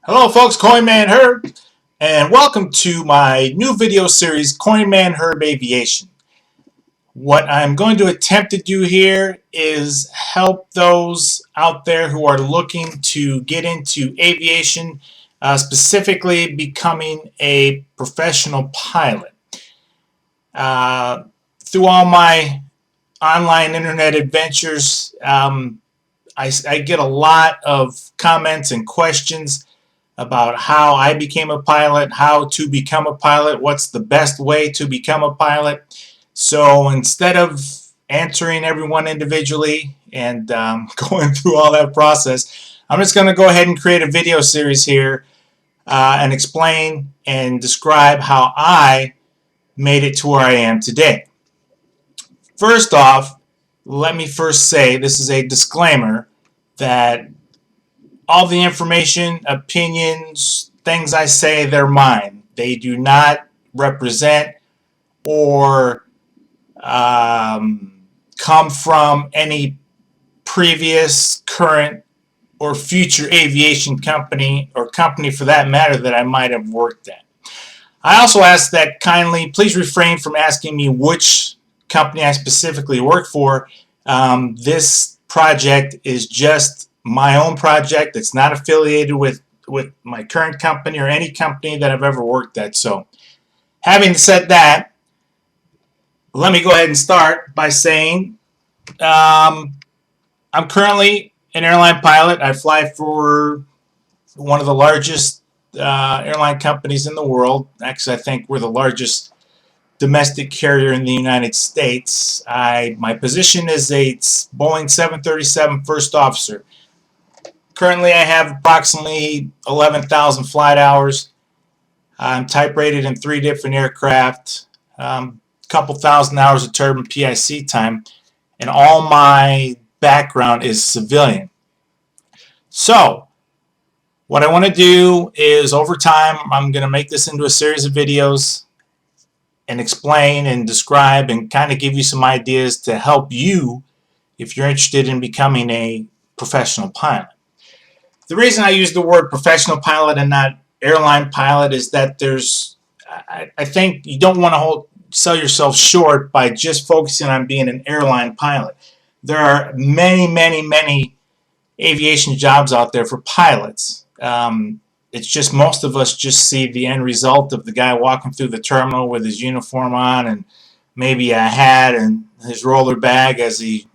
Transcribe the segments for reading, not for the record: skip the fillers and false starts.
Hello folks, CoinManHerb, and welcome to my new video series, CoinManHerb Aviation. What I'm going to attempt to do here is help those out there who are looking to get into aviation, specifically becoming a professional pilot. Through all my online internet adventures, I get a lot of comments and questions about how I became a pilot, how to become a pilot, what's the best way to become a pilot. So instead of answering everyone individually and going through all that process, I'm just going to go ahead and create a video series here and explain and describe how I made it to where I am today. First off, let me first say this is a disclaimer that all the information, opinions, things I say, they're mine. They do not represent or come from any previous, current, or future aviation company, or company for that matter, that I might have worked at. I also ask that kindly please refrain from asking me which company I specifically work for. This project is just my own project. It's not affiliated with my current company or any company that I've ever worked at. So having said that, let me go ahead and start by saying I'm currently an airline pilot. I fly for one of the largest airline companies in the world. Actually, I think we're the largest domestic carrier in the United States. My position is a Boeing 737 first officer. Currently, I have approximately 11,000 flight hours. I'm type rated in 3 different aircraft, couple thousand hours of turbine PIC time, and all my background is civilian. So what I want to do is, over time, I'm going to make this into a series of videos and explain and describe and kind of give you some ideas to help you if you're interested in becoming a professional pilot. The reason I use the word professional pilot and not airline pilot is that I think you don't want to sell yourself short by just focusing on being an airline pilot. There are many aviation jobs out there for pilots. It's just most of us just see the end result of the guy walking through the terminal with his uniform on and maybe a hat and his roller bag as he,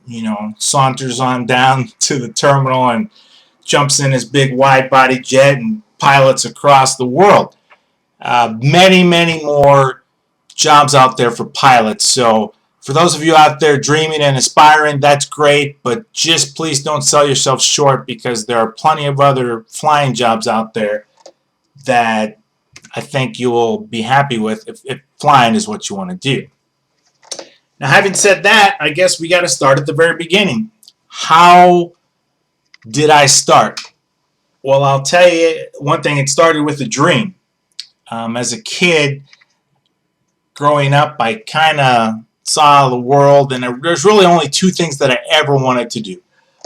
saunters on down to the terminal and jumps in his big wide-body jet and pilots across the world. Many more jobs out there for pilots. So for those of you out there dreaming and aspiring, that's great, but just please don't sell yourself short, because there are plenty of other flying jobs out there that I think you will be happy with if flying is what you want to do. Now, having said that, I guess we got to start at the very beginning. How did I start? Well, I'll tell you one thing. It started with a dream. As a kid, growing up, I kind of saw the world, and there's really only 2 things that I ever wanted to do.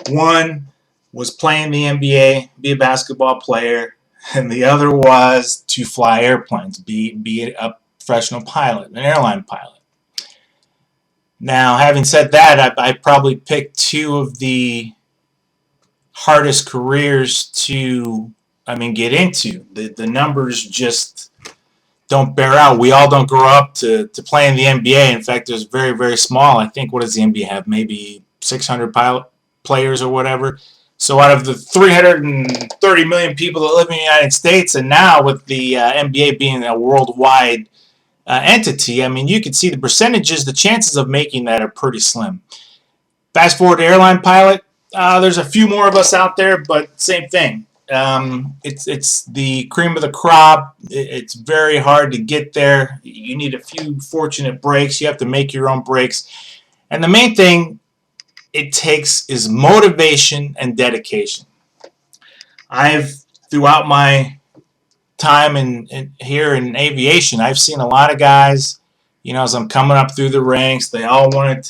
One was play in the NBA, be a basketball player, and the other was to fly airplanes, be a professional pilot, an airline pilot. Now, having said that, I probably picked 2 of the hardest careers to, get into. The numbers just don't bear out. We all don't grow up to play in the NBA. In fact, there's very small. I think, what does the NBA have? Maybe 600 players or whatever. So out of the 330 million people that live in the United States, and now with the NBA being a worldwide entity, you can see the percentages, the chances of making that are pretty slim. Fast forward to airline pilot, there's a few more of us out there, but same thing. It's the cream of the crop. It's very hard to get there. You need a few fortunate breaks. You have to make your own breaks. And the main thing it takes is motivation and dedication. Throughout my time here in aviation, I've seen a lot of guys, as I'm coming up through the ranks, they all wanted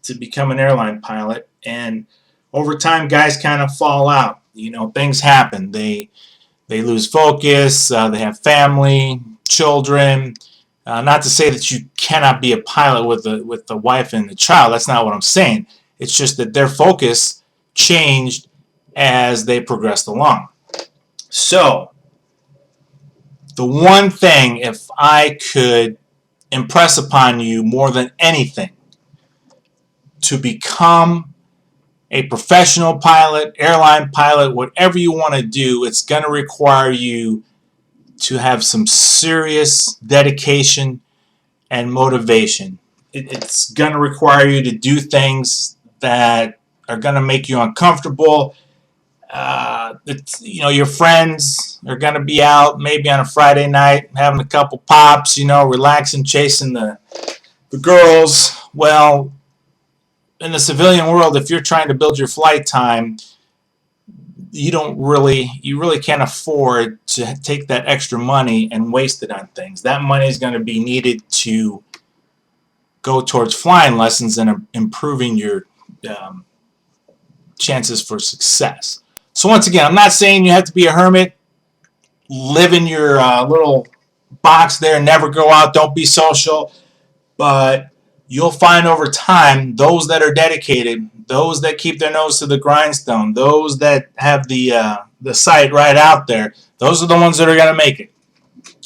to become an airline pilot. And over time, guys kind of fall out. Things happen. They They lose focus. They have family, children. Not to say that you cannot be a pilot with the wife and the child. That's not what I'm saying. It's just that their focus changed as they progressed along. So, the one thing, if I could impress upon you more than anything, to become a professional pilot, airline pilot, whatever you want to do, it's going to require you to have some serious dedication and motivation. It's going to require you to do things that are going to make you uncomfortable. Your friends are going to be out maybe on a Friday night having a couple pops, relaxing, chasing the girls. Well, in the civilian world, if you're trying to build your flight time, you really can't afford to take that extra money and waste it on things. That money is going to be needed to go towards flying lessons and improving your chances for success. So once again, I'm not saying you have to be a hermit, live in your little box there, never go out, don't be social, but you'll find over time those that are dedicated, those that keep their nose to the grindstone, those that have the sight right out there, those are the ones that are going to make it.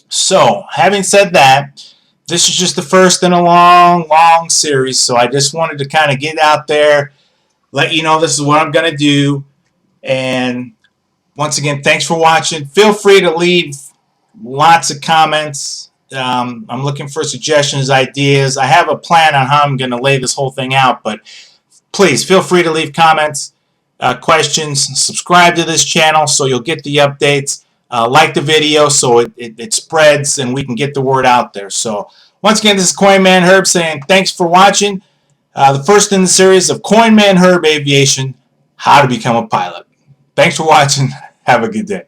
So, having said that, this is just the first in a long series, so I just wanted to kind of get out there, let you know this is what I'm going to do, and once again, thanks for watching. Feel free to leave lots of comments. I'm looking for suggestions, ideas. I have a plan on how I'm going to lay this whole thing out, but please feel free to leave comments, questions. Subscribe to this channel so you'll get the updates. Like the video so it spreads and we can get the word out there. So once again, this is CoinManHerb saying thanks for watching. The first in the series of CoinManHerb Aviation, How to Become a Pilot. Thanks for watching. Have a good day.